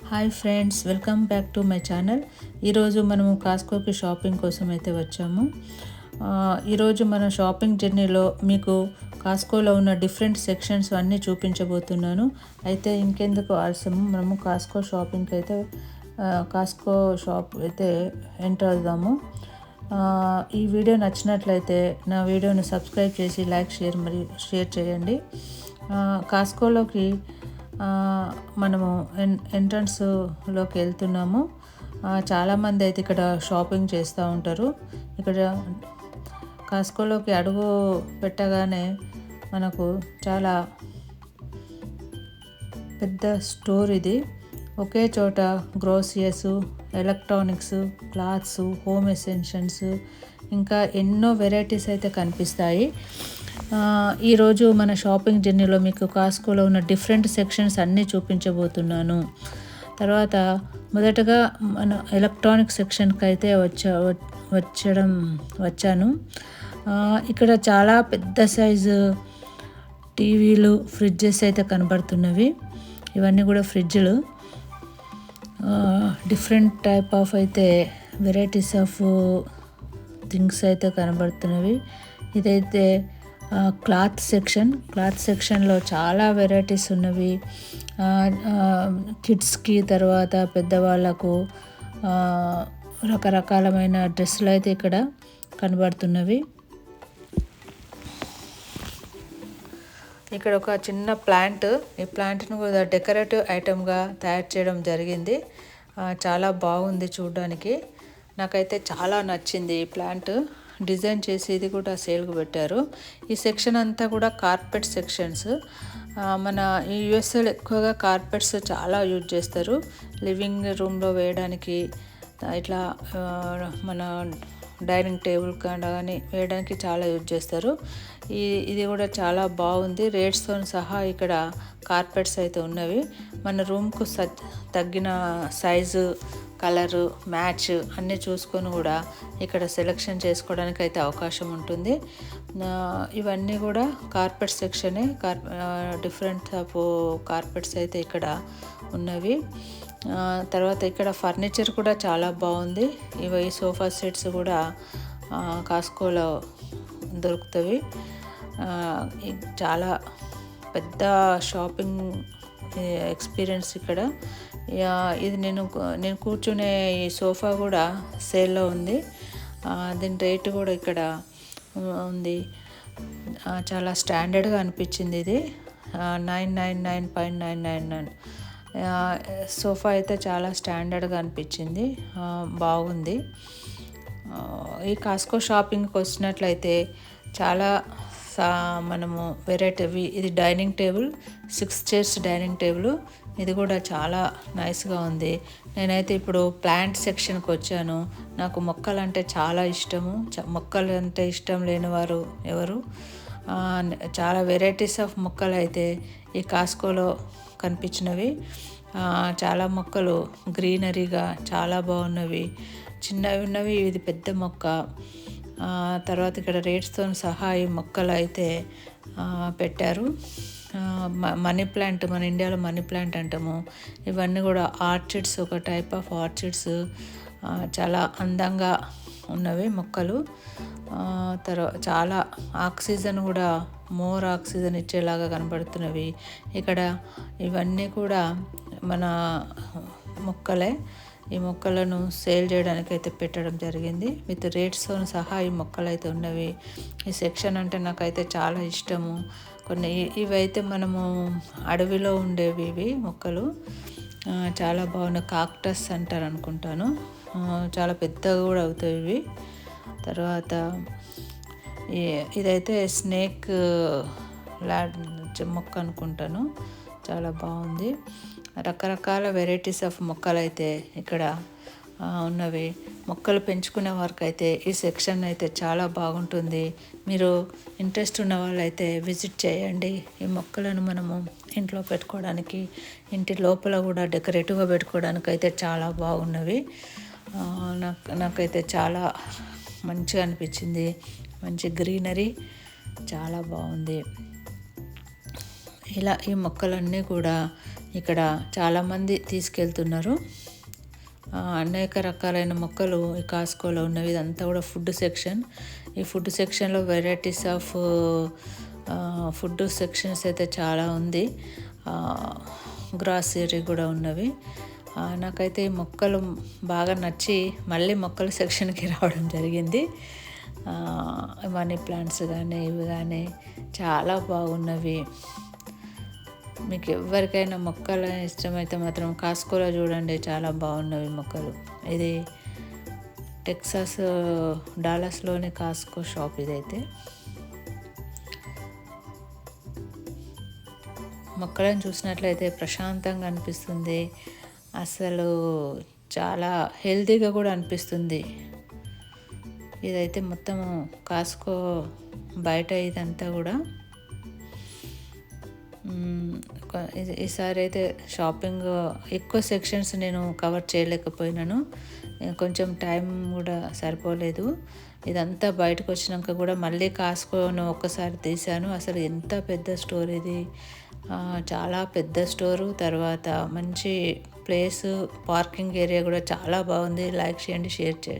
Hi friends, welcome back to my channel. ఈరోజు మనము కాస్కోకి shopping కోసం అయితే వచ్చాము. ఈరోజు మన షాపింగ్ జర్నీలో మీకు కాస్కోలో ఉన్న డిఫరెంట్ సెక్షన్స్ అన్నీ చూపించబోతున్నాను. అయితే ఇంకెందుకు ఆలస్యము, మనము కాస్కో షాపింగ్కి అయితే కాస్కో షాప్ అయితే ఎంటర్ అవుదాము. ఈ వీడియో నచ్చినట్లయితే నా వీడియోని సబ్స్క్రైబ్ చేసి లైక్, షేర్ చేయండి. కాస్కోలోకి మనము ఎంట్రన్స్లోకి వెళ్తున్నాము. చాలామంది అయితే ఇక్కడ షాపింగ్ చేస్తూ ఉంటారు. ఇక్కడ కాస్కోలోకి అడుగు పెట్టగానే మనకు చాలా పెద్ద స్టోర్ ఇది. ఒకే చోట groceries, electronics, clothes, home essentials ఇంకా ఎన్నో వెరైటీస్ అయితే కనిపిస్తాయి. ఈరోజు మన షాపింగ్ జర్నీలో మీకు కాస్కోలో ఉన్న డిఫరెంట్ సెక్షన్స్ అన్నీ చూపించబోతున్నాను. తర్వాత మొదటగా మన ఎలక్ట్రానిక్ సెక్షన్కి అయితే వచ్చాను. ఇక్కడ చాలా పెద్ద సైజు టీవీలు, ఫ్రిడ్జెస్ అయితే కనబడుతున్నవి. ఇవన్నీ కూడా ఫ్రిడ్జ్లు. డిఫరెంట్ టైప్ ఆఫ్ అయితే వెరైటీస్ ఆఫ్ థింగ్స్ అయితే కనబడుతున్నవి. ఇదైతే క్లాత్ సెక్షన్లో చాలా వెరైటీస్ ఉన్నవి. కిడ్స్కి, తర్వాత పెద్దవాళ్ళకు రకరకాలమైన డ్రెస్సులు అయితే ఇక్కడ కనబడుతున్నవి. ఇక్కడ ఒక చిన్న ప్లాంట్, ఈ ప్లాంట్ను కూడా డెకరేటివ్ ఐటమ్గా తయారు చేయడం జరిగింది. చాలా బాగుంది చూడడానికి. నాకైతే చాలా నచ్చింది ఈ ప్లాంట్. డిజైన్ చేసి ఇది కూడా సేల్కి పెట్టారు. ఈ సెక్షన్ అంతా కూడా కార్పెట్ సెక్షన్స్. మన ఈ యూఎస్ఏలో ఎక్కువగా కార్పెట్స్ చాలా యూజ్ చేస్తారు. లివింగ్ రూమ్లో వేయడానికి, ఇట్లా మన డైనింగ్ టేబుల్ కానీ వేయడానికి చాలా యూజ్ చేస్తారు. ఇది కూడా చాలా బాగుంది. రేట్స్తో సహా ఇక్కడ కార్పెట్స్ అయితే ఉన్నవి. మన రూమ్కు తగ్గిన సైజు, కలరు, మ్యాచ్ అన్నీ చూసుకొని కూడా ఇక్కడ సెలెక్షన్ చేసుకోవడానికి అయితే అవకాశం ఉంటుంది. ఇవన్నీ కూడా కార్పెట్ సెక్షనే. డిఫరెంట్ ఆఫ్ కార్పెట్స్ అయితే ఇక్కడ ఉన్నవి. తర్వాత ఇక్కడ ఫర్నిచర్ కూడా చాలా బాగుంది. ఈ సోఫా సెట్స్ కూడా కాస్కోలో దొరుకుతాయి. చాలా పెద్ద షాపింగ్ ఎక్స్పీరియన్స్ ఇక్కడ. ఇది నేను కూర్చునే ఈ సోఫా కూడా సేల్లో ఉంది. దీని రేటు కూడా ఇక్కడ ఉంది. చాలా స్టాండర్డ్గా అనిపించింది. ఇది 999.999. సోఫా అయితే చాలా స్టాండర్డ్గా అనిపించింది, బాగుంది. ఈ కాస్కో షాపింగ్కి వచ్చినట్లయితే చాలా మనము వెరైటీ. ఇది dining table, 6 chairs dining table. ఇది కూడా చాలా నైస్గా ఉంది. నేనైతే ఇప్పుడు ప్లాంట్ సెక్షన్కి వచ్చాను. నాకు మొక్కలు అంటే చాలా ఇష్టము. మొక్కలు అంటే ఇష్టం లేని వారు ఎవరు. చాలా వెరైటీస్ ఆఫ్ మొక్కలు అయితే ఈ కాస్కోలో కనిపించినవి. చాలా మొక్కలు గ్రీనరీగా చాలా బాగున్నవి. చిన్నవి ఉన్నవి, ఇది పెద్ద మొక్క. తర్వాత ఇక్కడ రేట్స్తో సహా ఈ మొక్కలు అయితే పెట్టారు. మనీ ప్లాంట్, మన ఇండియాలో మనీ ప్లాంట్ అంటాము. ఇవన్నీ కూడా ఆర్చిడ్స్, ఒక టైప్ ఆఫ్ ఆర్చిడ్స్. చాలా అందంగా ఉన్నవి మొక్కలు. చాలా ఆక్సిజన్ కూడా, మోర్ ఆక్సిజన్ ఇచ్చేలాగా కనబడుతున్నవి. ఇక్కడ ఇవన్నీ కూడా మన మొక్కలే. ఈ మొక్కలను సేల్ చేయడానికి అయితే పెట్టడం జరిగింది. విత్ రేట్స్తో సహా ఈ మొక్కలు అయితే ఉన్నవి. ఈ సెక్షన్ అంటే నాకైతే చాలా ఇష్టము. కొన్ని ఇవైతే మనము అడవిలో ఉండేవి ఇవి మొక్కలు. చాలా బాగున్నాయి. కాక్టస్ అంటారు అనుకుంటాను. చాలా పెద్దగా కూడా అవుతాయి ఇవి. తర్వాత ఇదైతే స్నేక్ మొక్క అనుకుంటాను. చాలా బాగుంది. రకరకాల వెరైటీస్ ఆఫ్ మొక్కలు అయితే ఇక్కడ ఉన్నవి. మొక్కలు పెంచుకునే వారికి అయితే ఈ సెక్షన్ అయితే చాలా బాగుంటుంది. మీరు ఇంట్రెస్ట్ ఉన్న వాళ్ళైతే విజిట్ చేయండి. ఈ మొక్కలను మనము ఇంట్లో పెట్టుకోవడానికి, ఇంటి లోపల కూడా డెకరేటివ్గా పెట్టుకోవడానికి అయితే చాలా బాగున్నవి. నాకైతే చాలా మంచిగా అనిపించింది. మంచి గ్రీనరీ, చాలా బాగుంది. ఇలా ఈ మొక్కలన్నీ కూడా ఇక్కడ చాలామంది తీసుకెళ్తున్నారు. అనేక రకాలైన మొక్కలు ఈ కాస్కోలో ఉన్నవి. ఇదంతా కూడా ఫుడ్ సెక్షన్. ఈ ఫుడ్ సెక్షన్లో వెరైటీస్ ఆఫ్ ఫుడ్ సెక్షన్స్ అయితే చాలా ఉంది. గ్రాసరీ కూడా ఉన్నవి. నాకైతే ఈ మొక్కలు బాగా నచ్చి మళ్ళీ మొక్కల సెక్షన్కి రావడం జరిగింది. మనీ ప్లాంట్స్ కానీ ఇవి కానీ చాలా బాగున్నవి. మీకు ఎవరికైనా మొక్కలు ఇష్టమైతే మాత్రం కాస్కోలో చూడండి, చాలా బాగున్నవి మొక్కలు. ఇది టెక్సాస్ డాలస్లోని కాస్కో షాప్ ఇదైతే. మొక్కలను చూసినట్లయితే ప్రశాంతంగా అనిపిస్తుంది. అసలు చాలా హెల్తీగా కూడా అనిపిస్తుంది. ఇదైతే మొత్తం కాస్కో బయట ఇదంతా కూడా. ఈసారి అయితే షాపింగ్ ఎక్కువ సెక్షన్స్ నేను కవర్ చేయలేకపోయినాను. కొంచెం టైం కూడా సరిపోలేదు. ఇదంతా బయటకు వచ్చినాక కూడా మళ్ళీ కాస్కోను ఒక్కసారి తీశాను. అసలు ఎంత పెద్ద స్టోర్ ఇది, చాలా పెద్ద స్టోరు. తర్వాత మంచి ప్లేసు, పార్కింగ్ ఏరియా కూడా చాలా బాగుంది. లైక్ చేయండి, షేర్ చేయండి.